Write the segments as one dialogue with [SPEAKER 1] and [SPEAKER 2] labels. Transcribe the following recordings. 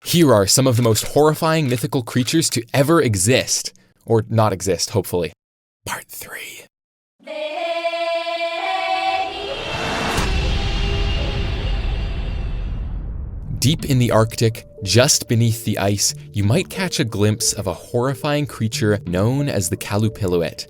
[SPEAKER 1] Here are some of the most horrifying mythical creatures to ever exist. Or not exist, hopefully. Part 3. Deep in the Arctic, just beneath the ice, you might catch a glimpse of a horrifying creature known as the Kalupilluit.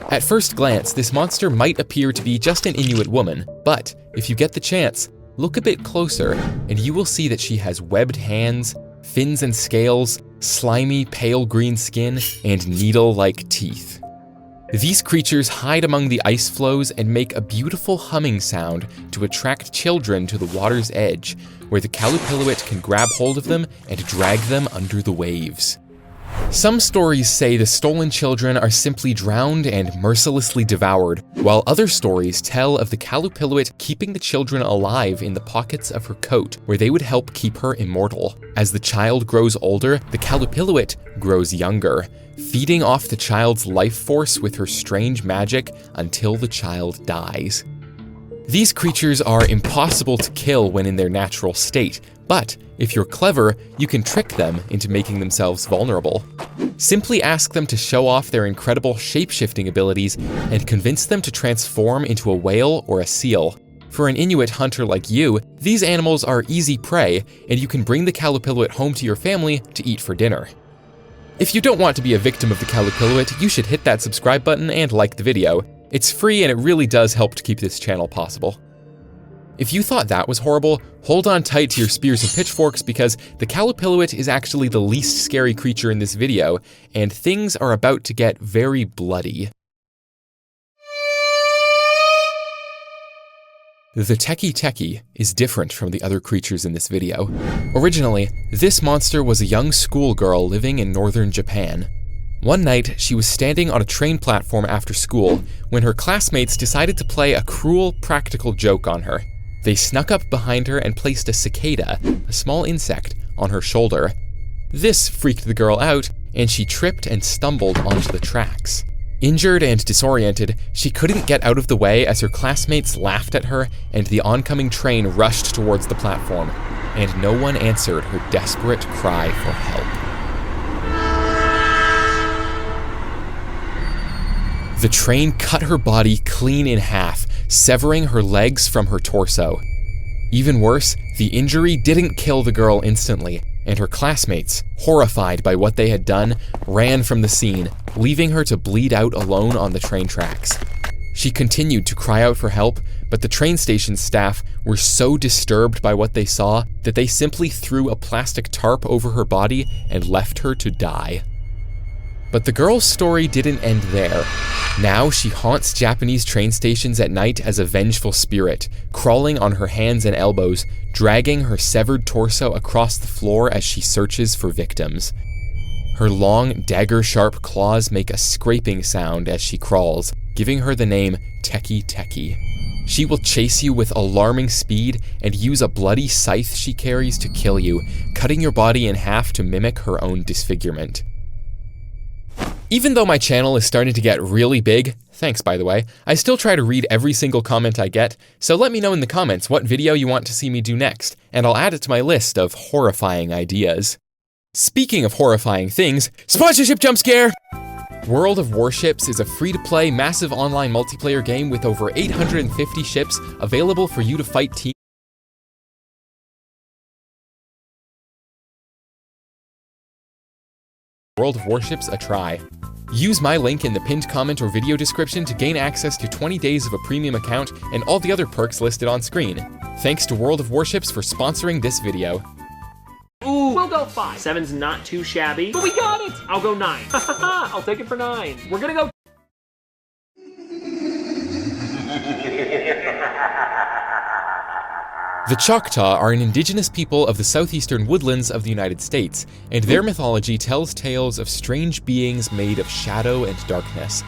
[SPEAKER 1] At first glance, this monster might appear to be just an Inuit woman, but if you get the chance, look a bit closer and you will see that she has webbed hands, fins and scales, slimy pale green skin, and needle-like teeth. These creatures hide among the ice floes and make a beautiful humming sound to attract children to the water's edge, where the Kalupilluit can grab hold of them and drag them under the waves. Some stories say the stolen children are simply drowned and mercilessly devoured, while other stories tell of the Kalupilluit keeping the children alive in the pockets of her coat, where they would help keep her immortal. As the child grows older, the Kalupilluit grows younger, feeding off the child's life force with her strange magic until the child dies. These creatures are impossible to kill when in their natural state, but if you're clever, you can trick them into making themselves vulnerable. Simply ask them to show off their incredible shape-shifting abilities and convince them to transform into a whale or a seal. For an Inuit hunter like you, these animals are easy prey, and you can bring the Kalupilluit home to your family to eat for dinner. If you don't want to be a victim of the Kalupilluit, you should hit that subscribe button and like the video. It's free and it really does help to keep this channel possible. If you thought that was horrible, hold on tight to your spears and pitchforks because the Kalupilluit is actually the least scary creature in this video, and things are about to get very bloody. The Teki is different from the other creatures in this video. Originally, this monster was a young schoolgirl living in northern Japan. One night, she was standing on a train platform after school when her classmates decided to play a cruel practical joke on her. They snuck up behind her and placed a cicada, a small insect, on her shoulder. This freaked the girl out, and she tripped and stumbled onto the tracks. Injured and disoriented, she couldn't get out of the way as her classmates laughed at her and the oncoming train rushed towards the platform, and no one answered her desperate cry for help. The train cut her body clean in half, severing her legs from her torso. Even worse, the injury didn't kill the girl instantly, and her classmates, horrified by what they had done, ran from the scene, leaving her to bleed out alone on the train tracks. She continued to cry out for help, but the train station staff were so disturbed by what they saw that they simply threw a plastic tarp over her body and left her to die. But the girl's story didn't end there. Now she haunts Japanese train stations at night as a vengeful spirit, crawling on her hands and elbows, dragging her severed torso across the floor as she searches for victims. Her long, dagger-sharp claws make a scraping sound as she crawls, giving her the name Teki. She will chase you with alarming speed and use a bloody scythe she carries to kill you, cutting your body in half to mimic her own disfigurement. Even though my channel is starting to get really big, thanks by the way, I still try to read every single comment I get, so let me know in the comments what video you want to see me do next, and I'll add it to my list of horrifying ideas. Speaking of horrifying things, sponsorship jump scare! World of Warships is a free-to-play, massive online multiplayer game with over 850 ships available for you to fight teams. World of Warships a try. Use my link in the pinned comment or video description to gain access to 20 days of a premium account and all the other perks listed on screen. Thanks to World of Warships for sponsoring this video.
[SPEAKER 2] Ooh, we'll go 5. 7's not too shabby. But we got it! I'll go 9. I'll take it for 9. We're gonna go...
[SPEAKER 1] The Choctaw are an indigenous people of the southeastern woodlands of the United States, and their mythology tells tales of strange beings made of shadow and darkness.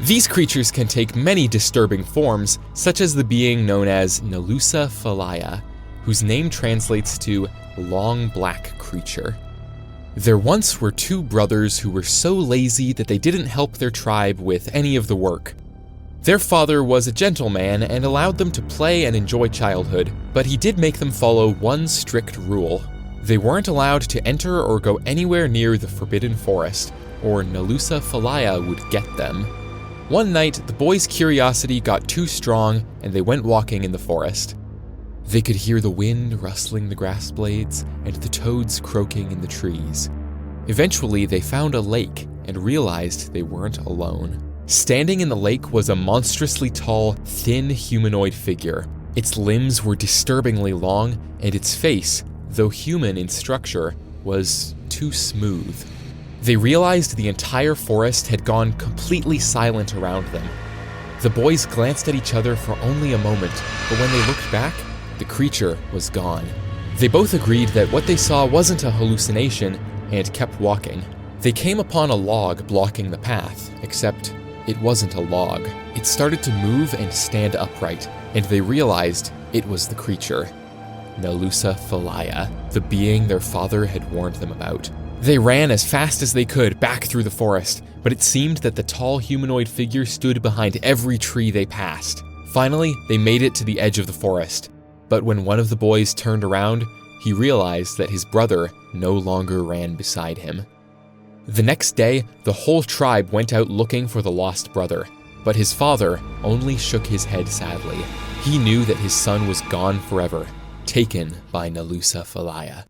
[SPEAKER 1] These creatures can take many disturbing forms, such as the being known as Nalusa Falaya, whose name translates to long black creature. There once were two brothers who were so lazy that they didn't help their tribe with any of the work. Their father was a gentleman and allowed them to play and enjoy childhood, but he did make them follow one strict rule. They weren't allowed to enter or go anywhere near the Forbidden Forest, or Nalusa Falaya would get them. One night, the boys' curiosity got too strong and they went walking in the forest. They could hear the wind rustling the grass blades and the toads croaking in the trees. Eventually, they found a lake and realized they weren't alone. Standing in the lake was a monstrously tall, thin humanoid figure. Its limbs were disturbingly long, and its face, though human in structure, was too smooth. They realized the entire forest had gone completely silent around them. The boys glanced at each other for only a moment, but when they looked back, the creature was gone. They both agreed that what they saw wasn't a hallucination and kept walking. They came upon a log blocking the path, except it wasn't a log. It started to move and stand upright, and they realized it was the creature. Nalusa Falaya, the being their father had warned them about. They ran as fast as they could back through the forest, but it seemed that the tall humanoid figure stood behind every tree they passed. Finally, they made it to the edge of the forest, but when one of the boys turned around, he realized that his brother no longer ran beside him. The next day, the whole tribe went out looking for the lost brother, but his father only shook his head sadly. He knew that his son was gone forever, taken by Nalusa Falaya.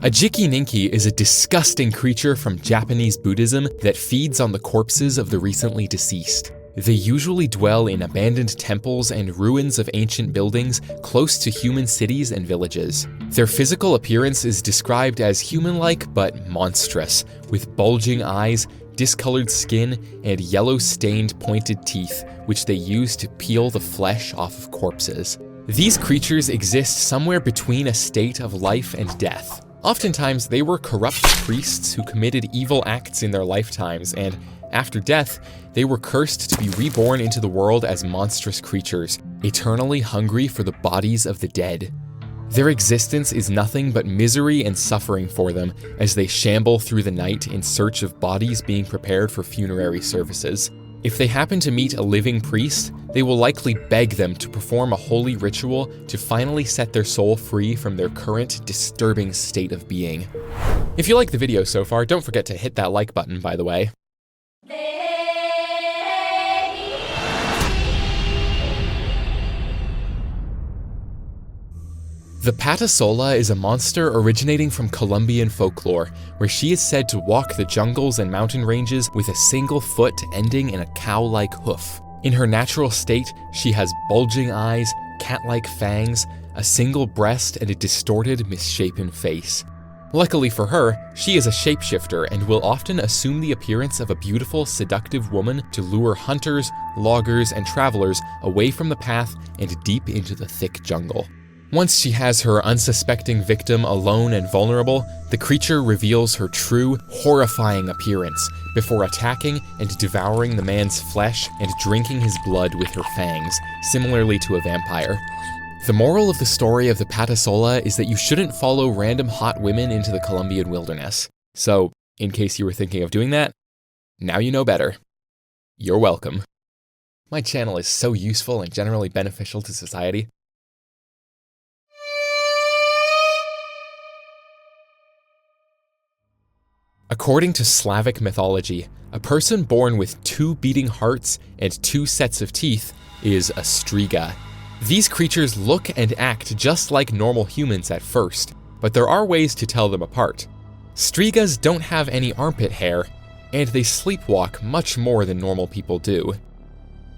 [SPEAKER 1] A Jiki-Ninki is a disgusting creature from Japanese Buddhism that feeds on the corpses of the recently deceased. They usually dwell in abandoned temples and ruins of ancient buildings close to human cities and villages. Their physical appearance is described as human-like but monstrous, with bulging eyes, discolored skin, and yellow-stained pointed teeth, which they use to peel the flesh off of corpses. These creatures exist somewhere between a state of life and death. Oftentimes, they were corrupt priests who committed evil acts in their lifetimes, and after death, they were cursed to be reborn into the world as monstrous creatures, eternally hungry for the bodies of the dead. Their existence is nothing but misery and suffering for them as they shamble through the night in search of bodies being prepared for funerary services. If they happen to meet a living priest, they will likely beg them to perform a holy ritual to finally set their soul free from their current disturbing state of being. If you like the video so far, don't forget to hit that like button, by the way. The Patasola is a monster originating from Colombian folklore, where she is said to walk the jungles and mountain ranges with a single foot ending in a cow-like hoof. In her natural state, she has bulging eyes, cat-like fangs, a single breast, and a distorted, misshapen face. Luckily for her, she is a shapeshifter and will often assume the appearance of a beautiful, seductive woman to lure hunters, loggers, and travelers away from the path and deep into the thick jungle. Once she has her unsuspecting victim alone and vulnerable, the creature reveals her true, horrifying appearance before attacking and devouring the man's flesh and drinking his blood with her fangs, similarly to a vampire. The moral of the story of the Patasola is that you shouldn't follow random hot women into the Colombian wilderness. So, in case you were thinking of doing that, now you know better. You're welcome. My channel is so useful and generally beneficial to society. According to Slavic mythology, a person born with 2 beating hearts and 2 sets of teeth is a striga. These creatures look and act just like normal humans at first, but there are ways to tell them apart. Strigas don't have any armpit hair, and they sleepwalk much more than normal people do.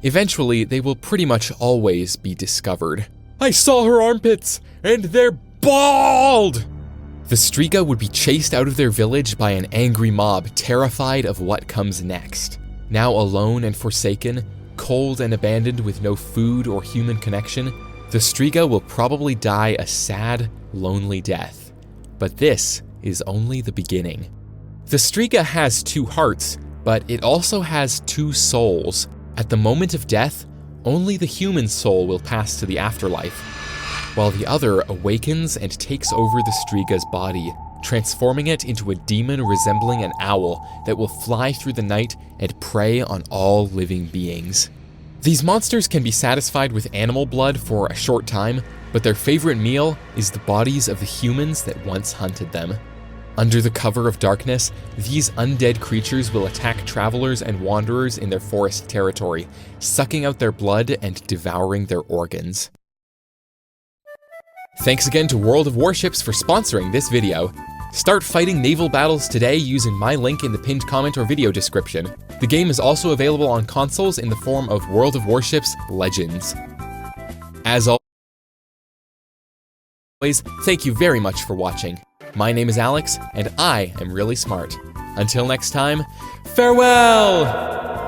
[SPEAKER 1] Eventually, they will pretty much always be discovered. I saw her armpits, and they're bald! The Striga would be chased out of their village by an angry mob terrified of what comes next. Now alone and forsaken, cold and abandoned with no food or human connection, the Striga will probably die a sad, lonely death. But this is only the beginning. The Striga has 2 hearts, but it also has 2 souls. At the moment of death, only the human soul will pass to the afterlife, while the other awakens and takes over the Striga's body, transforming it into a demon resembling an owl that will fly through the night and prey on all living beings. These monsters can be satisfied with animal blood for a short time, but their favorite meal is the bodies of the humans that once hunted them. Under the cover of darkness, these undead creatures will attack travelers and wanderers in their forest territory, sucking out their blood and devouring their organs. Thanks again to World of Warships for sponsoring this video. Start fighting naval battles today using my link in the pinned comment or video description. The game is also available on consoles in the form of World of Warships Legends. As always, thank you very much for watching. My name is Alex, and I am really smart. Until next time, farewell!